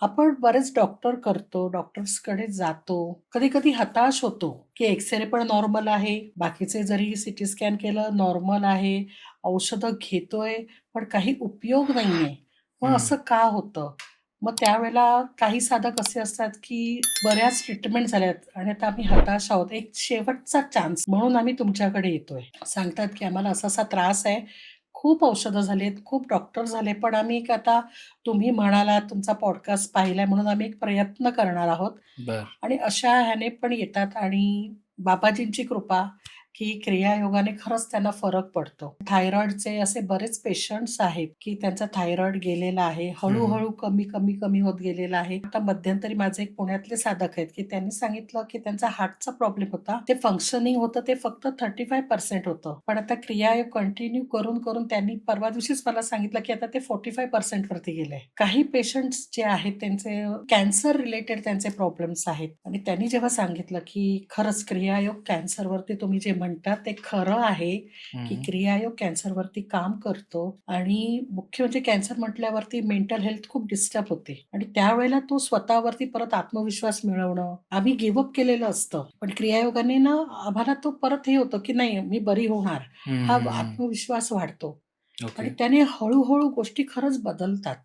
आपण बरेच डॉक्टर करतो, डॉक्टर्सकडे जातो. कधी-कधी हताश होतो, की एक्स-रे पण नॉर्मल आहे. बाकीचे जरी सीटी स्कॅन केलं नॉर्मल आहे. औषधं घेतोय, पण काही उपयोग नाहीये. मग हं. असं का होतं? मग त्यावेळेला काही साधक असे असतात, की बऱ्याच ट्रीटमेंट झाल्यात आणि आता आम्ही हताश आहोत. एक शेवटचा चान्स म्हणून आम्ही तुमच्याकडे येतोय. सांगतात, की आम्हाला असा-असा त्रास आहे. खूप औषधं झालीत, खूप डॉक्टर झाले, पण आम्ही एक आता तुम्ही म्हणालात, तुमचा पॉडकास्ट पाहिलाय म्हणून आम्ही एक प्रयत्न करणार आहोत बरं. आणि अशा ह्याने पण येतात आणि बाबाजींची कृपा, की क्रियायोगाने खरंच त्यांना फरक पडतो. थायरॉइडचे असे बरेच पेशंट्स आहेत, की त्यांचा थायरॉइड गेलेला आहे. हं, हं. हळू कमी, कमी, कमी होत गेलेला आहे. आता मध्यंतरी माझे एक पुण्यातले साधक आहेत, की त्यांनी सांगितलं, की त्यांचा हार्टचा प्रॉब्लेम होता. ते फंक्शनिंग होतं ते फक्त 35% होतं. पण आता क्रियायोग कंटिन्यू करून, करून त्यांनी परवा दिवशीच मला सांगितलं, की आता ते 45% वरती गेलंय. काही पेशंट्स जे आहेत त्यांचे कॅन्सर रिलेटेड त्यांचे प्रॉब्लेम्स आहेत आणि त्यांनी जेव्हा सांगितलं, की खरंच क्रियायोग कॅन्सरवरती तुम्ही जे म्हणतात ते खरं आहे, की हं. क्रियायोग कॅन्सरवरती काम करतो आणि मुख्य म्हणजे कॅन्सर म्हटल्यावरती मेंटल हेल्थ खूप डिस्टर्ब होते आणि त्यावेळेला तो स्वतःवरती परत आत्मविश्वास मिळवणं, आम्ही गिव्ह अप केलेलं असतं. पण क्रियायोगाने ना आम्हाला तो परत हे होतं, की नाही मी बरी होणार. हं, हा हं, हं. आत्मविश्वास वाढतो ओके. आणि त्याने हळू गोष्टी खरंच बदलतात.